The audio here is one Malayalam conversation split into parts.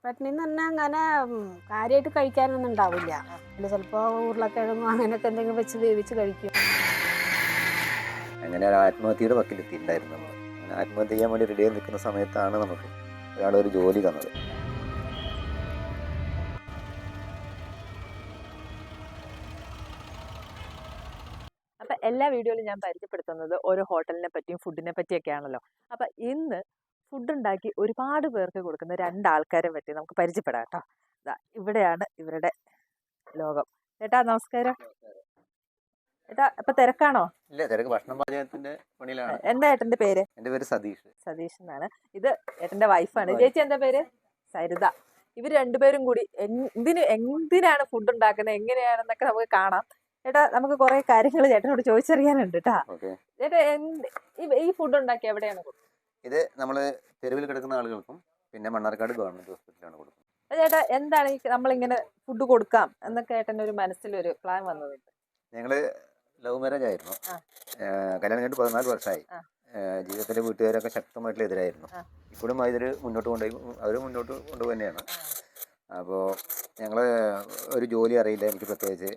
പട്ടിണി എന്ന് പറഞ്ഞാൽ അങ്ങനെ കാര്യമായിട്ട് കഴിക്കാനൊന്നും ഉണ്ടാവില്ല. അല്ല ചിലപ്പോൾ ഉരുളക്കിഴങ്ങോ അങ്ങനെയൊക്കെ എന്തെങ്കിലും വെച്ച് വേവിച്ച് കഴിക്കും. അങ്ങനെ ഒരു ആത്മഹത്യയുടെ വക്കിലെത്തിയിട്ടുണ്ടായിരുന്നു നമ്മൾ. അങ്ങനെ ആത്മഹത്യ ചെയ്യാൻ വേണ്ടി റെഡിയായി നിൽക്കുന്ന സമയത്താണ് നമുക്ക് ഒരാളൊരു ജോലി തന്നത്. അപ്പം എല്ലാ വീഡിയോയിലും ഞാൻ പരിചയപ്പെടുത്തുന്നത് ഓരോ ഹോട്ടലിനെ പറ്റിയും ഫുഡിനെ പറ്റിയൊക്കെയാണല്ലോ. അപ്പം ഇന്ന് ഫുഡ് ഉണ്ടാക്കി ഒരുപാട് പേർക്ക് കൊടുക്കുന്ന രണ്ടാൾക്കാരെ പറ്റി നമുക്ക് പരിചയപ്പെടാം കേട്ടോ. ഇവിടെയാണ് ഇവരുടെ ലോകം. ചേട്ടാ നമസ്കാരം. ചേട്ടാ അപ്പൊ തിരക്കാണോ? ഇല്ല, തിരക്ക് ഭക്ഷണം പാചകത്തിന്റെ പണിയിലാണ്. എന്താ ഏട്ടന്റെ പേര്? എൻ്റെ പേര് സതീഷ്. സതീഷ് എന്നാണ്. ഇത് ഏട്ടന്റെ വൈഫാണ്. ചേച്ചി എന്താ പേര്? സരിത. ഇവർ രണ്ടുപേരും കൂടി എന്തിനാണ് ഫുഡ് ഉണ്ടാക്കുന്നത്, എങ്ങനെയാണെന്നൊക്കെ നമുക്ക് കാണാം. ചേട്ടാ നമുക്ക് കുറെ കാര്യങ്ങൾ ചേട്ടനോട് ചോദിച്ചറിയാനുണ്ട് കേട്ടാ. ചേട്ടാ ഈ ഫുഡ് ഉണ്ടാക്കി എവിടെയാണ് കൊടുക്കുന്നത്? ഇത് നമ്മള് തെരുവിൽ കിടക്കുന്ന ആളുകൾക്കും പിന്നെ മണ്ണാർക്കാട് ഗവൺമെന്റ് ഹോസ്പിറ്റലാണ് കൊടുക്കുന്നത്. ചേട്ടാ എന്താണ് നമ്മളിങ്ങനെ ഫുഡ് കൊടുക്കാം എന്നൊക്കെ ഏട്ടൻ്റെ ഒരു മനസ്സിലൊരു പ്ലാൻ വന്നത്? ഞങ്ങള് ലവ് മാരേജ് ആയിരുന്നു. കല്യാണം കഴിഞ്ഞിട്ട് 14 വർഷമായി. ജീവിതത്തിലെ വീട്ടുകാരൊക്കെ ശക്തമായിട്ടുള്ള എതിരായിരുന്നു. ഇപ്പോഴും അവർ മുന്നോട്ട് കൊണ്ടുപോയി തന്നെയാണ്. അപ്പോൾ ഞങ്ങൾ ഒരു ജോലി അറിയില്ല എനിക്ക് പ്രത്യേകിച്ച്.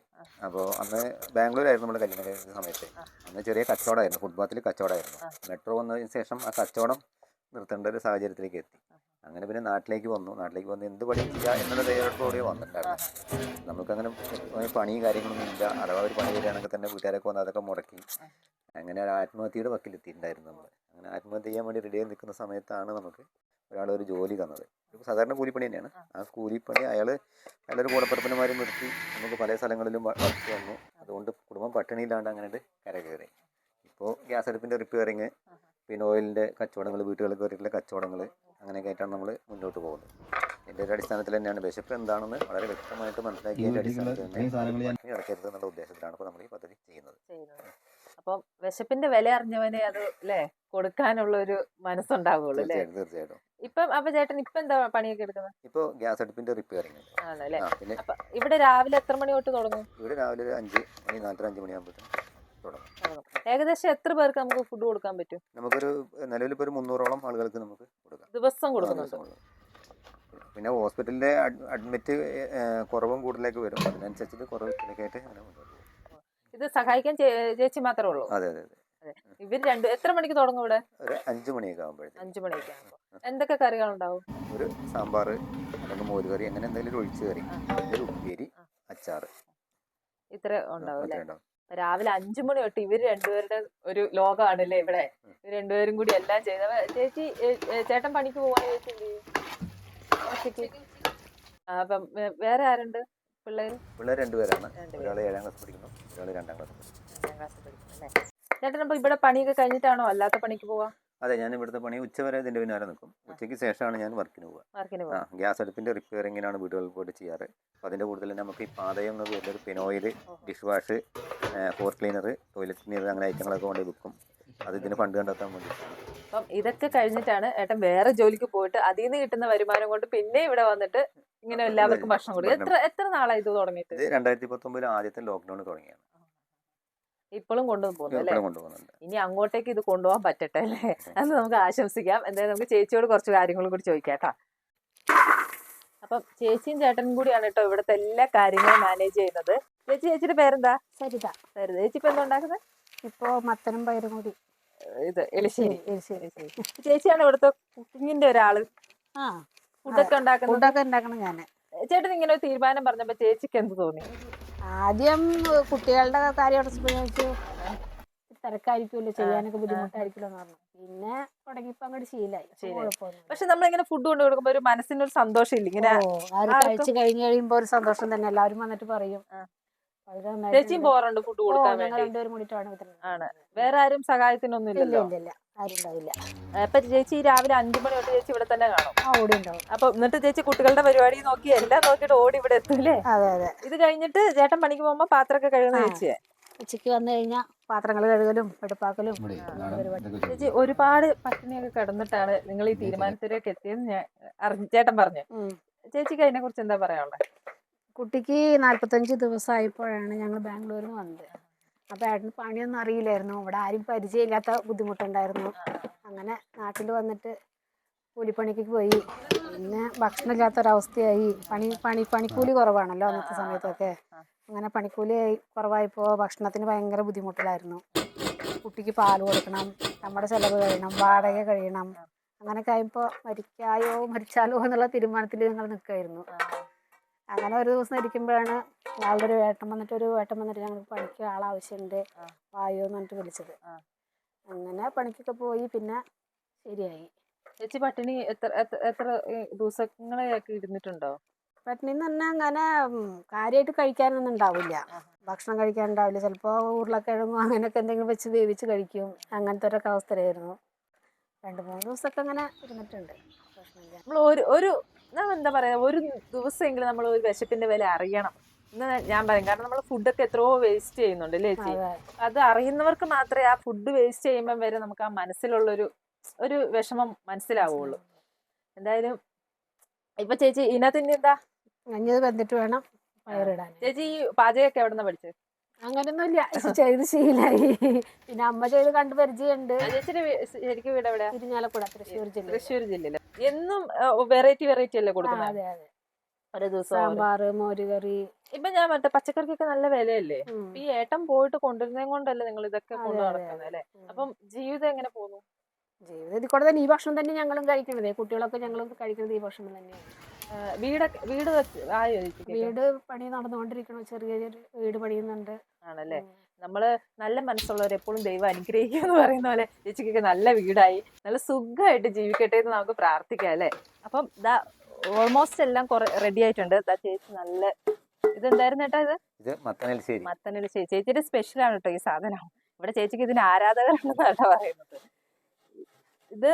അപ്പോൾ അന്ന് ബാംഗ്ലൂരായിരുന്നു നമ്മൾ കല്യാണം കഴിക്കുന്ന സമയത്ത്. അന്ന് ചെറിയ കച്ചവടമായിരുന്നു, ഫുട്പാത്തിൽ കച്ചവടമായിരുന്നു. മെട്രോ വന്നതിന് ശേഷം ആ കച്ചവടം നിർത്തേണ്ട ഒരു സാഹചര്യത്തിലേക്ക് എത്തി. അങ്ങനെ പിന്നെ നാട്ടിലേക്ക് വന്നു എന്ത് പണി ചെയ്യുക എന്നുള്ള തയ്യാറെടുപ്പോടെ വന്നിട്ടുണ്ടായിരുന്നു. നമുക്കങ്ങനെ പണിയും കാര്യങ്ങളൊന്നും ഇല്ല. അഥവാ ഒരു പണി വരികയാണെങ്കിൽ തന്നെ വീട്ടുകാരൊക്കെ വന്ന് അതൊക്കെ മുടക്കി. അങ്ങനെ ഒരു ആത്മഹത്യയുടെ വക്കിലെത്തിയിട്ടുണ്ടായിരുന്നു നമ്മൾ. അങ്ങനെ ആത്മഹത്യ ചെയ്യാൻ വേണ്ടി റെഡിയായി നിൽക്കുന്ന സമയത്താണ് നമുക്ക് ഒരാളൊരു ജോലി തന്നത്. സാധാരണ കൂലിപ്പണി തന്നെയാണ്. ആ കൂലിപ്പണി അയാളൊരു കൂടപ്പറപ്പിന്മാരെ നിർത്തി നമുക്ക് പല സ്ഥലങ്ങളിലും വർക്ക് വന്നു. അതുകൊണ്ട് കുടുംബം പട്ടിണിയില്ലാണ്ട് അങ്ങനെ കരകയറി. ഇപ്പോൾ ഗ്യാസ് അടുപ്പിൻ്റെ റിപ്പയറിങ്, പിന്നെ ഓയിലിൻ്റെ കച്ചവടങ്ങൾ, വീട്ടുകൾക്ക് കയറിയിട്ടുള്ള കച്ചവടങ്ങൾ, അങ്ങനെയൊക്കെ ആയിട്ടാണ് നമ്മൾ മുന്നോട്ട് പോകുന്നത്. എൻ്റെ ഒരു അടിസ്ഥാനത്തിൽ തന്നെയാണ് വിശപ്പ് എന്താണെന്ന് വളരെ വ്യക്തമായിട്ട് മനസ്സിലാക്കിയതിൻ്റെ അടിസ്ഥാനത്തിൽ തന്നെ ഇറക്കരുത് എന്നുള്ള ഉദ്ദേശത്തിലാണ് ഇപ്പോൾ നമ്മൾ ഈ പദ്ധതി ചെയ്യുന്നത്. അപ്പം വിശപ്പിന്റെ വില അറിഞ്ഞവനെ അത് അല്ലേ കൊടുക്കാനുള്ള ഒരു മനസ്സുണ്ടാവുള്ളൂ. തീർച്ചയായിട്ടും. ഇപ്പം അപ്പൊ ചേട്ടൻ ഇപ്പൊ എന്താ പണിയൊക്കെ എടുക്കുന്നത്? ഇപ്പൊ ഗ്യാസ് അടുപ്പിന്റെ റിപ്പയറിംഗ് ആണല്ലേ. അപ്പൊ ഇവിടെ രാവിലെ എത്ര മണി തൊട്ട് തുടങ്ങും? ഇവിടെ രാവിലെ 5 മണി 4:30 മണിയാകുമ്പോഴത്തേക്കും തുടങ്ങും. ഏകദേശം എത്ര പേർക്ക് നമുക്ക് ഫുഡ് കൊടുക്കാൻ പറ്റും? നമുക്കൊരു നിലവിൽ ഇപ്പോൾ ഒരു 300ഓളം ആളുകൾക്ക് നമുക്ക് കൊടുക്കാം. ദിവസം കൊടുക്കുന്നുണ്ട്. പിന്നെ ഹോസ്പിറ്റലിന്റെ അഡ്മിറ്റ് കുറവും കൂടുതലേക്ക് വരും. അതിനനുസരിച്ചിട്ട് കുറവൊക്കെ ആയിട്ട് അങ്ങനെ മുന്നോട്ട് പോകും. ഇത് സഹായിക്കാൻ ചേച്ചി മാത്രമേ ഉള്ളൂ? അതെ. ഇവർ എത്ര മണിക്ക് തുടങ്ങും ഇവിടെ? ഒരു 5 മണിയൊക്കെ ആകുമ്പോഴത്തേക്കും. 5 മണിയൊക്കെ ആകുമ്പോൾ എന്തൊക്കെ കറികളുണ്ടാവും? ഒരു സാമ്പാർ, അല്ലെങ്കിൽ മോരുകറി, അങ്ങനെ എന്തെങ്കിലും ഒഴിച്ചു കറി, ഒരു ഉപ്പേരി, അച്ചാറ്, ഇത്ര ഉണ്ടാവും അല്ലേ? രാവിലെ 5 മണി തൊട്ട് ഇവർ രണ്ടുപേരുടെ ഒരു ലോകമാണല്ലേ ഇവിടെ. ഇവർ രണ്ടുപേരും കൂടി എല്ലാം ചെയ്ത. ചേച്ചി ചേട്ടൻ പണിക്ക് പോവാൻ ചേച്ചി എന്ത് ചെയ്യും? അപ്പം വേറെ ആരുണ്ട്? പിള്ളേർ 2 പേരാണ്. ഒരാൾ 7ാം ക്ലാസ് പഠിക്കുന്നു, ഒരാൾ 2ാം ക്ലാസ് പഠിക്കുന്നു. ചേട്ടൻ അപ്പൊ ഇവിടെ പണിയൊക്കെ കഴിഞ്ഞിട്ടാണോ അല്ലാത്ത പണിക്ക് പോവാ? അതെ, ഞാൻ ഇവിടുത്തെ പണി ഉച്ചവരെ ഇതിന്റെ പിന്നാലെ നിൽക്കും. ഉച്ചയ്ക്ക് ശേഷമാണ് ഞാൻ വർക്കിന് പോവുക. ഗ്യാസ് അടുപ്പിന്റെ റിപ്പയറിങ്ങിനാണ് വീടുകളിൽ പോയിട്ട് ചെയ്യാറ്. അപ്പോൾ അതിന്റെ കൂടുതൽ നമുക്ക് ഈ പാതയം എന്ന് പേരിലൊരു പിനോയിൽ, dish wash, floor cleaner, toilet cleaner, അങ്ങനെ ഐറ്റങ്ങളൊക്കെ കൊണ്ട് വിൽക്കും. അത് ഇതിന് ഫണ്ട് കണ്ടെത്താൻ വേണ്ടി. അപ്പം ഇതൊക്കെ കഴിഞ്ഞിട്ടാണ് ഏട്ടൻ വേറെ ജോലിക്ക് പോയിട്ട് അതിൽ നിന്ന് കിട്ടുന്ന വരുമാനം കൊണ്ട് പിന്നെ ഇവിടെ വന്നിട്ട് ഇങ്ങനെ എല്ലാവർക്കും ഭക്ഷണം കൊടുക്കും. എത്ര നാളായി ഇത് തുടങ്ങിയിട്ട്? 2019 ആദ്യത്തെ ലോക്ക്ഡൌൺ തുടങ്ങിയാണ്. ഇപ്പോഴും കൊണ്ടുപോകുന്നു അല്ലേ? ഇനി അങ്ങോട്ടേക്ക് ഇത് കൊണ്ടുപോകാൻ പറ്റട്ടെ അല്ലേ? അത് നമുക്ക് ആശംസിക്കാം. എന്തായാലും നമുക്ക് ചേച്ചിയോട് കുറച്ച് കാര്യങ്ങളും കൂടി ചോദിക്കാം കേട്ടോ. അപ്പം ചേച്ചിയും ചേട്ടനും കൂടിയാണ് കേട്ടോ ഇവിടുത്തെ എല്ലാ കാര്യങ്ങളും മാനേജ് ചെയ്യുന്നത്. ചേച്ചിയുടെ പേരെന്താ? സരിത. ചേച്ചി ഇപ്പൊ എന്താ ഉണ്ടാക്കുന്നത്? ഇപ്പോ മത്തനും പയറും കൂടി. ഇത് എലിശ്ശേരി. ചേച്ചിയാണ് ഇവിടുത്തെ കുക്കിങ്ങിന്റെ ഒരാള്. ഫുഡൊക്കെ ഉണ്ടാക്കണം ഞാൻ. ചേട്ടൻ ഇങ്ങനെ ഒരു തീരുമാനം പറഞ്ഞപ്പോ ചേച്ചിക്ക് എന്ത് തോന്നി? ആദ്യം കുട്ടികളുടെ കാര്യം തിരക്കായിരിക്കുമല്ലോ, ചെയ്യാനൊക്കെ ബുദ്ധിമുട്ടായിരിക്കുമല്ലോ എന്ന് പറഞ്ഞു. പിന്നെ തുടങ്ങിയപ്പോ അങ്ങോട്ട് ശീലായി. പക്ഷെ നമ്മളിങ്ങനെ ഫുഡ് കൊണ്ട് കൊടുക്കുമ്പോ ഒരു മനസ്സിനൊരു സന്തോഷം ഇല്ല? ഇങ്ങനെ കഴിച്ചു കഴിഞ്ഞ് കഴിയുമ്പോ ഒരു സന്തോഷം തന്നെ. എല്ലാവരും വന്നിട്ട് പറയും. ചേച്ചിയും പോകാറുണ്ട് ഫുഡ് കൊടുക്കാൻ വേണ്ടി? 2 പേരും കൂടിയിട്ടാണ്. ആണ്. വേറെ ആരും സഹായത്തിനൊന്നും ഇല്ലല്ലോ? ആരും ഉണ്ടാവില്ല. അപ്പൊ ചേച്ചി രാവിലെ 5 മണി തൊട്ട് ചേച്ചി ഇവിടെ തന്നെ കാണും? ഓടി ഉണ്ടാവും. അപ്പൊ എന്നിട്ട് ചേച്ചി കുട്ടികളുടെ പരിപാടി നോക്കി എല്ലാം നോക്കിയിട്ട് ഓടി ഇവിടെ എത്തൂലേ? അതെ. ഇത് കഴിഞ്ഞിട്ട് ചേട്ടൻ പണിക്ക് പോകുമ്പോ പാത്രമൊക്കെ കഴുകുന്ന ചേച്ചിയെ? ഉച്ചക്ക് വന്നു കഴിഞ്ഞാൽ പാത്രങ്ങൾ കഴുകലും വെടുപ്പാക്കലും. ചേച്ചി ഒരുപാട് പട്ടിണിയൊക്കെ കിടന്നിട്ടാണ് നിങ്ങൾ ഈ തീരുമാനത്തിലേക്ക് എത്തിയെന്ന് ഞാൻ ചേട്ടൻ പറഞ്ഞു. ചേച്ചിക്ക് അതിനെ കുറിച്ച് എന്താ പറയാനുള്ളത്? കുട്ടിക്ക് 45 ദിവസമായപ്പോഴാണ് ഞങ്ങൾ ബാംഗ്ലൂരിൽ നിന്ന് വന്നത്. അപ്പോൾ ഏട്ടന് പണിയൊന്നും അറിയില്ലായിരുന്നു. ഇവിടെ ആരും പരിചയമില്ലാത്ത ബുദ്ധിമുട്ടുണ്ടായിരുന്നു. അങ്ങനെ നാട്ടിൽ വന്നിട്ട് കൂലിപ്പണിക്ക് പോയി. പിന്നെ ഭക്ഷണമില്ലാത്തൊരവസ്ഥയായി. പണിക്കൂലി കുറവാണല്ലോ അന്നത്തെ സമയത്തൊക്കെ. അങ്ങനെ പണിക്കൂലി കുറവായപ്പോൾ ഭക്ഷണത്തിന് ഭയങ്കര ബുദ്ധിമുട്ടിലായിരുന്നു. കുട്ടിക്ക് പാൽ കൊടുക്കണം, നമ്മുടെ ചിലവ് കഴിയണം, വാടക കഴിയണം. അങ്ങനെയൊക്കെ ആയപ്പോൾ മരിച്ചാലോ എന്നുള്ള തീരുമാനത്തിൽ ഞങ്ങൾ നിൽക്കുമായിരുന്നു. അങ്ങനെ ഒരു ദിവസം ഇരിക്കുമ്പോഴാണ് ഞങ്ങളുടെ ഏട്ടൻ വന്നിട്ട് ഞങ്ങൾക്ക് പണിക്ക് ആളാവശ്യമുണ്ട് വായോ എന്ന് പറഞ്ഞിട്ട് വിളിച്ചത്. അങ്ങനെ പണിക്കൊക്കെ പോയി. പിന്നെ ശരിയായി. ചേച്ചി പട്ടിണി എത്ര ദിവസങ്ങളെയൊക്കെ ഇരുന്നിട്ടുണ്ടോ? പട്ടിണി എന്ന് പറഞ്ഞാൽ അങ്ങനെ കാര്യമായിട്ട് കഴിക്കാനൊന്നും ഉണ്ടാവില്ല. ഭക്ഷണം കഴിക്കാനുണ്ടാവില്ല. ചിലപ്പോൾ ഉരുളക്കിഴങ്ങോ അങ്ങനെയൊക്കെ എന്തെങ്കിലും വെച്ച് വേവിച്ച് കഴിക്കും. അങ്ങനത്തെ ഒരു അവസ്ഥയിലായിരുന്നു. 2-3 ദിവസമൊക്കെ അങ്ങനെ ഇരുന്നിട്ടുണ്ട്. പ്രശ്നമില്ല. നമ്മൾ ഒരു എന്താ പറയാ, ഒരു ദിവസമെങ്കിലും നമ്മൾ ഒരു വിശപ്പിന്റെ വില അറിയണം എന്ന് ഞാൻ പറയും. കാരണം നമ്മൾ ഫുഡൊക്കെ എത്രയോ വേസ്റ്റ് ചെയ്യുന്നുണ്ട് അല്ലേ ചേച്ചി? അത് അറിയുന്നവർക്ക് മാത്രമേ ആ ഫുഡ് വേസ്റ്റ് ചെയ്യുമ്പോൾ വരെ നമുക്ക് ആ മനസ്സിലുള്ളൊരു വിഷമം മനസ്സിലാവുള്ളൂ. എന്തായാലും ഇപ്പൊ ചേച്ചി ഇതിനകത്ത് എന്താ കഞ്ഞത് വെന്തിട്ട് വേണം പയറിടാൻ. ചേച്ചി ഈ പാചകമൊക്കെ എവിടെ നിന്ന് പഠിച്ചത്? അങ്ങനൊന്നുമില്ല, ചെയ്ത് ശീലായി. പിന്നെ അമ്മ ചെയ്ത് കണ്ട് പരിചയമുണ്ട്. ചേച്ചിയുടെ ശരിക്കും വീട് എവിടെയാ? ഇരിഞ്ഞാലക്കുട, തൃശ്ശൂർ ജില്ലയിൽ. എന്നും വെറൈറ്റി അല്ലേ കൊടുക്കുന്നത്? അതെ അതെ. ഒരു ദിവസം സാമ്പാർ, മോരുകറി. ഇപ്പൊ ഞാൻ മറ്റേ പച്ചക്കറിക്കൊക്കെ നല്ല വിലയല്ലേ? ഈ ഏട്ടൻ പോയിട്ട് കൊണ്ടുവരുന്നതും കൊണ്ടല്ലേ നിങ്ങൾ ഇതൊക്കെ കൊണ്ടു നടക്കുന്നത് അല്ലേ? അപ്പം ജീവിതം എങ്ങനെ പോകുന്നു? ജീവിതത്തിൽ കൂടെ തന്നെ ഈ ഭക്ഷണം തന്നെ ഞങ്ങളും കഴിക്കണത്. കുട്ടികളൊക്കെ ഞങ്ങളും കഴിക്കുന്നത് ഈ ഭക്ഷണം തന്നെയാണ്. വീട് പണി നടന്നുകൊണ്ടിരിക്കണ, ചെറിയൊരു വീട് പണിയുന്നുണ്ട്. ആണല്ലേ? നമ്മള് നല്ല മനസ്സുള്ളവർ എപ്പോഴും ദൈവം അനുഗ്രഹിക്കുക എന്ന് പറയുന്ന പോലെ ചേച്ചിക്കൊക്കെ നല്ല വീടായി നല്ല സുഖമായിട്ട് ജീവിക്കട്ടെ എന്ന് നമുക്ക് പ്രാർത്ഥിക്കാം അല്ലേ? അപ്പം ഓൾമോസ്റ്റ് എല്ലാം റെഡി ആയിട്ടുണ്ട്. ചേച്ചി നല്ല ഇതെന്തായിരുന്നു കേട്ടോ? ഇത് മത്തനെലിശ്ശേരി. ചേച്ചിയുടെ സ്പെഷ്യൽ ആണ് കേട്ടോ ഈ സാധനം. ഇവിടെ ചേച്ചിക്ക് ഇതിന് ആരാധകരുണ്ടെന്നല്ല പറയുന്നത്. ഇത്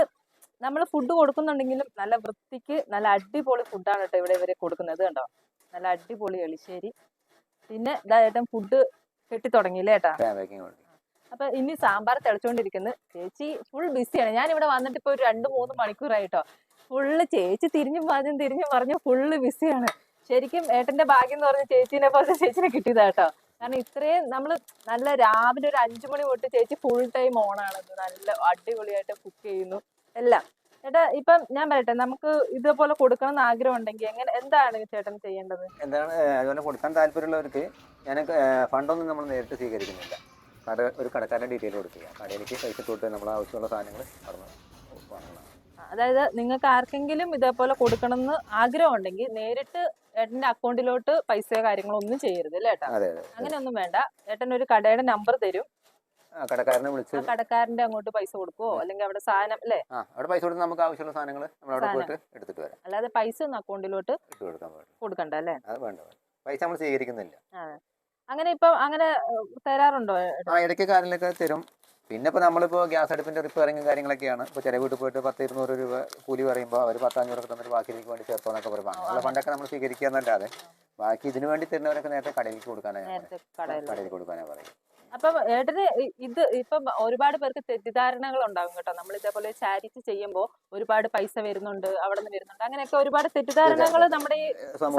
നമ്മൾ ഫുഡ് കൊടുക്കുന്നുണ്ടെങ്കിലും നല്ല വൃത്തിക്ക് നല്ല അടിപൊളി ഫുഡാണ് കേട്ടോ ഇവിടെ ഇവരെ കൊടുക്കുന്നത്. കണ്ടോ, നല്ല അടിപൊളി എളിശ്ശേരി. പിന്നെ ഏട്ടൻ ഫുഡ് കെട്ടി തുടങ്ങിയില്ലേ ഏട്ടാ? അപ്പൊ ഇനി സാമ്പാർ തിളച്ചോണ്ടിരിക്കുന്നു. ചേച്ചി ഫുൾ ബിസിയാണ്. ഞാൻ ഇവിടെ വന്നിട്ട് ഇപ്പൊ ഒരു 2-3 മണിക്കൂറായിട്ടോ. ഫുള്ള് ചേച്ചി തിരിഞ്ഞു പറഞ്ഞു ഫുള്ള് ബിസിയാണ്. ശരിക്കും ഏട്ടന്റെ ഭാഗ്യം എന്ന് പറഞ്ഞ ചേച്ചീനെ പോലെ ചേച്ചിനെ കിട്ടിയതാട്ടോ. കാരണം ഇത്രയും നമ്മള് നല്ല രാവിലെ ഒരു 5 മണി തൊട്ട് ചേച്ചി ഫുൾ ടൈം ഓണാണ്. നല്ല അടിപൊളിയായിട്ട് കുക്ക് ചെയ്യുന്നു എല്ലാം. ചേട്ടാ ഇപ്പം ഞാൻ പറയട്ടെ, നമുക്ക് ഇതുപോലെ കൊടുക്കണം എന്ന് ആഗ്രഹം ഉണ്ടെങ്കിൽ എന്താണ് ചേട്ടൻ ചെയ്യേണ്ടത്? അതുപോലെ കൊടുക്കാൻ താല്പര്യമുള്ളവർക്ക് ഞാൻ ഫണ്ടൊന്നും നമ്മൾ നേരിട്ട് സ്വീകരിക്കുന്നില്ല. ഒരു കടക്കാരൻ്റെ ഡീറ്റെയിൽ കൊടുക്കുക, കടയിലേക്ക് പൈസ കൊടുത്ത് നമ്മൾ ആവശ്യമുള്ള സാധനങ്ങൾ വാങ്ങണം. അതായത് നിങ്ങൾക്ക് ആർക്കെങ്കിലും ഇതേപോലെ കൊടുക്കണം എന്ന് ആഗ്രഹം ഉണ്ടെങ്കിൽ നേരിട്ട് ഏട്ടന്റെ അക്കൗണ്ടിലോട്ട് പൈസയോ കാര്യങ്ങളോ ഒന്നും ചെയ്യരുത് അല്ലേ ഏട്ടാ? അങ്ങനെയൊന്നും വേണ്ട. ഏട്ടൻ ഒരു കടയുടെ നമ്പർ തരും, കടക്കാരനെ വിളിച്ച് കടക്കാരന്റെ അങ്ങോട്ട് പൈസ കൊടുക്കുവോ അല്ലെങ്കിൽ അവിടെ സാധനം അല്ലേ? അവിടെ പൈസ കൊടുത്ത് നമുക്ക് ആവശ്യമുള്ള സാധനങ്ങൾ നമ്മൾ അവിടെ പോയിട്ട് എടുത്തിട്ട് വരാം. അല്ലാതെ പൈസ ഒന്നും അക്കൗണ്ടിലോട്ട് കൊടുക്കണ്ട അല്ലേ? പൈസ നമ്മൾ സ്വീകരിക്കുന്നില്ല. അങ്ങനെ ഇപ്പൊ അങ്ങനെ തരാറുണ്ടോ? ഇടയ്ക്ക് കാര്യങ്ങളൊക്കെ തരും. പിന്നെ ഇപ്പോൾ നമ്മളിപ്പോൾ ഗ്യാസ് അടുപ്പിന്റെ റിപ്പയറിങ്ങും കാര്യങ്ങളൊക്കെയാണ്. ഇപ്പോൾ ചില വീട്ടിൽ പോയിട്ട് 10-200 രൂപ കൂലി പറയുമ്പോൾ അവർ 10-500 തന്നിട്ട് ബാക്കിയിലേക്ക് വേണ്ടി ചേർത്തോന്നൊക്കെ പറയുമ്പോൾ അങ്ങനെയുള്ള ഫണ്ടൊക്കെ നമ്മൾ സ്വീകരിക്കുക എന്നല്ലാതെ ബാക്കി ഇതിനു വേണ്ടി തരുന്നവരൊക്കെ നേരത്തെ കടയിലേക്ക് കൊടുക്കാനാണ് പറയും. അപ്പം ഏട്ടന് ഇപ്പം ഒരുപാട് പേർക്ക് തെറ്റിദ്ധാരണകൾ ഉണ്ടാകും കേട്ടോ. നമ്മൾ ഇതേപോലെ ചാരിറ്റി ചെയ്യുമ്പോൾ ഒരുപാട് പൈസ വരുന്നുണ്ട്, അവിടെ നിന്ന് വരുന്നുണ്ട്, അങ്ങനെയൊക്കെ ഒരുപാട് തെറ്റിദ്ധാരണകൾ നമ്മുടെ ഈ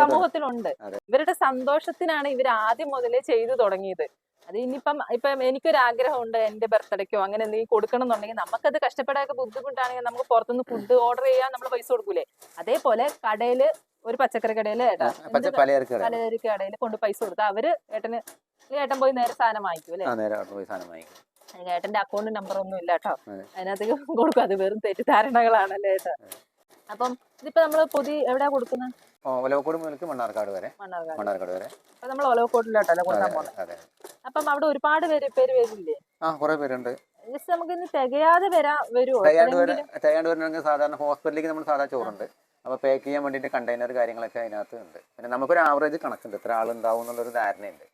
സമൂഹത്തിലുണ്ട്. ഇവരുടെ സന്തോഷത്തിനാണ് ഇവർ ആദ്യം മുതലേ ചെയ്തു തുടങ്ങിയത്. അത് ഇപ്പം എനിക്കൊരാഗ്രഹമുണ്ട്, എന്റെ ബർത്ത്ഡേക്കോ അങ്ങനെ എന്തെങ്കിലും കൊടുക്കണം എന്നുണ്ടെങ്കിൽ നമുക്കത് കഷ്ടപ്പെടാനൊക്കെ ബുദ്ധിമുട്ടാണെങ്കിൽ നമുക്ക് പുറത്തുനിന്ന് ഫുഡ് ഓർഡർ ചെയ്യാൻ നമ്മൾ പൈസ കൊടുക്കൂലേ? അതേപോലെ കടയില് ഒരു പച്ചക്കറി കടയില് പലചരക്ക് കടയിൽ കൊണ്ട് പൈസ കൊടുത്താൽ അവര് ഏട്ടൻ പോയി നേരെ സാധനം വാങ്ങിക്കും അല്ലേ? ഏട്ടന്റെ അക്കൗണ്ട് നമ്പർ ഒന്നും ഇല്ല കേട്ടോ, അതിനകത്തേക്ക് കൊടുക്കും. അത് വെറും തെറ്റിദ്ധാരണകളാണല്ലേ ഏട്ടാ? അപ്പം ഇതിപ്പോ നമ്മള് എവിടെയാ കൊടുക്കുന്നത്? മണ്ണാർക്കാട് വരെ. അപ്പൊ നമ്മൾ ഒലവക്കോട്ടിലോട്ടല്ലേ കൊടുക്കാൻ പോകുന്നത്. അപ്പം അവിടെ ഒരുപാട് പേര് വരില്ലേ? കുറെ പേരുണ്ട്. ജസ്റ്റ് നമുക്ക് ഇന്ന് തികയാതെ വരുമോ? തികയാണ്ട് വരണമെങ്കിൽ സാധാരണ ഹോസ്പിറ്റലിലേക്ക് നമ്മൾ സാധാ ചോറുണ്ട്. അപ്പോൾ പാക്ക് ചെയ്യാൻ വേണ്ടിയിട്ട് കണ്ടെയ്നർ കാര്യങ്ങളൊക്കെ അതിനകത്ത് ഉണ്ട്. പിന്നെ നമുക്കൊരു ആവറേജ് കണക്കുണ്ട്, എത്ര ആളുണ്ടാവും എന്നുള്ളൊരു ധാരണയുണ്ട്.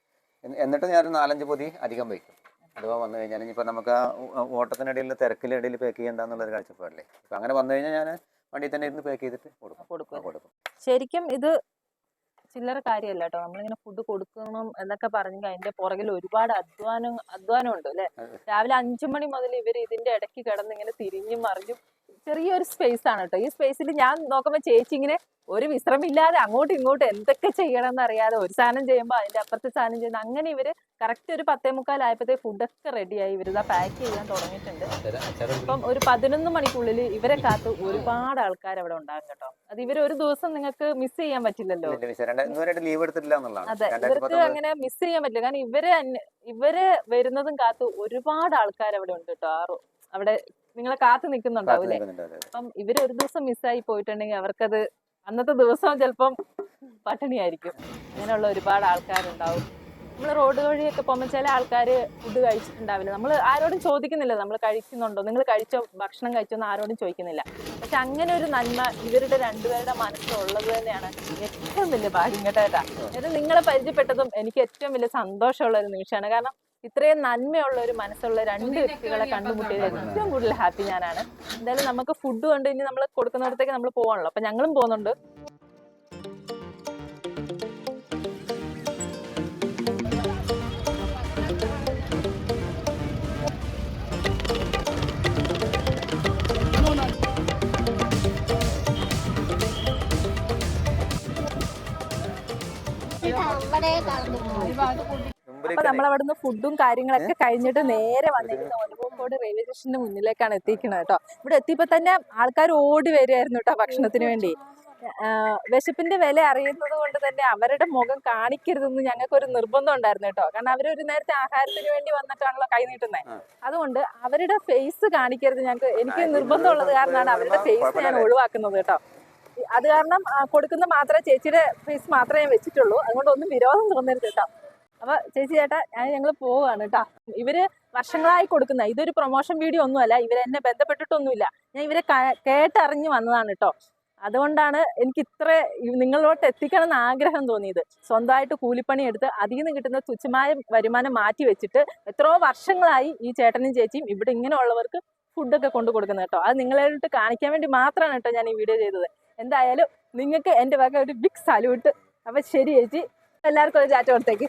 എന്നിട്ട് ഞാനൊരു 4-5 പൊതി അധികം വയ്ക്കും. അഥവാ വന്നു കഴിഞ്ഞാൽ ഇനിയിപ്പോൾ നമുക്ക് ആ ഓട്ടത്തിനിടയിൽ തിരക്കിലിടയിൽ പാക്ക് ചെയ്യേണ്ടെന്നുള്ളൊരു കാഴ്ചപ്പാടില്ലേ. ഇപ്പം അങ്ങനെ വന്നു കഴിഞ്ഞാൽ ഞാൻ വണ്ടിയിൽ തന്നെ ഇരുന്ന് പാക്ക് ചെയ്തിട്ട് കൊടുക്കും. ശരിക്കും ഇത് ചില്ലറ കാര്യമല്ല കേട്ടോ. നമ്മളിങ്ങനെ ഫുഡ് കൊടുക്കണം എന്നൊക്കെ പറഞ്ഞെങ്കിൽ അതിന്റെ പുറകിൽ ഒരുപാട് അധ്വാനം ഉണ്ട് അല്ലെ? രാവിലെ 5 മണി മുതൽ ഇവർ ഇതിന്റെ ഇടയ്ക്ക് കിടന്ന് ഇങ്ങനെ തിരിഞ്ഞും മറിഞ്ഞും ചെറിയൊരു സ്പേസ് ആണ് കേട്ടോ. ഈ സ്പേസിൽ ഞാൻ നോക്കുമ്പോൾ ചേച്ചി ഇങ്ങനെ ഒരു വിശ്രമില്ലാതെ അങ്ങോട്ടും ഇങ്ങോട്ടും എന്തൊക്കെ ചെയ്യണം എന്നറിയാതെ ഒരു സാധനം ചെയ്യുമ്പോൾ അതിന്റെ അപ്പുറത്തെ സാധനം ചെയ്യുന്നത്, അങ്ങനെ ഇവര് കറക്റ്റ് ഒരു 10:45 ആയപ്പോഴത്തേക്ക് ഫുഡൊക്കെ റെഡിയായി. ഇവരിതാ പാക്ക് ചെയ്യാൻ തുടങ്ങിയിട്ടുണ്ട്. അപ്പം ഒരു 11 മണിക്കുള്ളിൽ ഇവരെ കാത്ത് ഒരുപാട് ആൾക്കാർ അവിടെ ഉണ്ടാകും കേട്ടോ. അത് ഇവർ ഒരു ദിവസം നിങ്ങൾക്ക് മിസ് ചെയ്യാൻ പറ്റില്ലല്ലോ. ലീവ് എടുത്തിട്ടില്ല എന്നുള്ളതാണ്. അതെ, ഇവർക്ക് അങ്ങനെ മിസ് ചെയ്യാൻ പറ്റില്ല. കാരണം ഇവര് വരുന്നതും കാത്ത് ഒരുപാട് ആൾക്കാർ അവിടെ ഉണ്ട് കേട്ടോ. അവിടെ നിങ്ങളെ കാത്തു നിൽക്കുന്നുണ്ടാവൂലേ. അപ്പം ഇവര് ഒരു ദിവസം മിസ്സായി പോയിട്ടുണ്ടെങ്കിൽ അവർക്കത് അന്നത്തെ ദിവസം ചിലപ്പം പട്ടിണിയായിരിക്കും. അങ്ങനെയുള്ള ഒരുപാട് ആൾക്കാരുണ്ടാവും. നമ്മൾ റോഡ് വഴിയൊക്കെ പോകുമ്പോൾ ചില ആൾക്കാർ ഫുഡ് കഴിച്ചിട്ടുണ്ടാവില്ല. നമ്മൾ ആരോടും ചോദിക്കുന്നില്ല നമ്മൾ കഴിക്കുന്നുണ്ടോ, നിങ്ങൾ കഴിച്ചോ, ഭക്ഷണം കഴിച്ചോ എന്ന് ആരോടും ചോദിക്കുന്നില്ല. പക്ഷെ അങ്ങനെ ഒരു നന്മ ഇവരുടെ രണ്ടുപേരുടെ മനസ്സിലുള്ളത് തന്നെയാണ് ഏറ്റവും വലിയ ഭാഗ്യം കേട്ടോ. ഇത് നിങ്ങളെ പരിചയപ്പെട്ടതും എനിക്ക് ഏറ്റവും വലിയ സന്തോഷമുള്ള ഒരു നിമിഷമാണ്. കാരണം ഇത്രയും നന്മയുള്ള ഒരു മനസ്സുള്ള 2 വ്യക്തികളെ കണ്ടുമുട്ടിയത് ഏറ്റവും കൂടുതൽ ഹാപ്പി ഞാനാണ്. എന്തായാലും നമുക്ക് ഫുഡ് കൊണ്ട് ഇനി നമ്മൾ കൊടുക്കുന്നിടത്തേക്ക് നമ്മൾ പോകണല്ലോ. അപ്പൊ ഞങ്ങളും പോകുന്നുണ്ട്. അപ്പൊ നമ്മളവിടുന്ന് ഫുഡും കാര്യങ്ങളൊക്കെ കഴിഞ്ഞിട്ട് നേരെ വന്നിരിക്കുന്ന ഒലവക്കോട് റെയിൽവേ സ്റ്റേഷന്റെ മുന്നിലേക്കാണ് എത്തിക്കുന്നത് കേട്ടോ. ഇവിടെ എത്തിയപ്പോ തന്നെ ആൾക്കാർ ഓടി വരുമായിരുന്നു കേട്ടോ ഭക്ഷണത്തിന് വേണ്ടി. വിശപ്പിന്റെ വില അറിയുന്നത് കൊണ്ട് തന്നെ അവരുടെ മുഖം കാണിക്കരുതെന്ന് ഞങ്ങൾക്കൊരു നിർബന്ധം ഉണ്ടായിരുന്നു കേട്ടോ. കാരണം അവരൊരു നേരത്തെ ആഹാരത്തിന് വേണ്ടി വന്നിട്ടാണല്ലോ കൈ നീട്ടുന്നത്. അതുകൊണ്ട് അവരുടെ ഫേസ് കാണിക്കരുത് എനിക്ക് നിർബന്ധമുള്ളത് കാരണമാണ് അവരുടെ ഫേസ് ഞാൻ ഒഴിവാക്കുന്നത് കേട്ടോ. അത് കാരണം കൊടുക്കുന്ന മാത്രമേ ചേച്ചിയുടെ ഫേസ് മാത്രമേ ഞാൻ വെച്ചിട്ടുള്ളൂ. അതുകൊണ്ട് ഒന്നും വിരോധം തോന്നരുത് കേട്ടോ. അപ്പൊ ചേച്ചി ചേട്ടാ ഞങ്ങൾ പോവാണ് കേട്ടോ. ഇവര് വർഷങ്ങളായി കൊടുക്കുന്ന ഇതൊരു പ്രൊമോഷൻ വീഡിയോ ഒന്നുമല്ല. ഇവരെന്നെ ബന്ധപ്പെട്ടിട്ടൊന്നുമില്ല. ഞാൻ ഇവരെ കേട്ടറിഞ്ഞ് വന്നതാണ് കേട്ടോ. അതുകൊണ്ടാണ് എനിക്ക് ഇത്ര നിങ്ങളോട്ട് എത്തിക്കണം എന്ന് ആഗ്രഹം തോന്നിയത്. സ്വന്തമായിട്ട് കൂലിപ്പണി എടുത്ത് അതിൽ നിന്ന് കിട്ടുന്ന തുച്ഛമായ വരുമാനം മാറ്റി വെച്ചിട്ട് എത്രയോ വർഷങ്ങളായി ഈ ചേട്ടനും ചേച്ചിയും ഇവിടെ ഇങ്ങനെയുള്ളവർക്ക് ഫുഡൊക്കെ കൊണ്ടു കൊടുക്കുന്നത് കേട്ടോ. അത് നിങ്ങളായിട്ട് കാണിക്കാൻ വേണ്ടി മാത്രമാണ് കേട്ടോ ഞാൻ ഈ വീഡിയോ ചെയ്തത്. എന്തായാലും നിങ്ങൾക്ക് എൻ്റെ വക ഒരു ബിഗ് സല്യൂട്ട്. അപ്പൊ ശരി ചേച്ചി, എല്ലാവർക്കും ഒരു ചാറ്റ കൊടുത്തേക്ക്.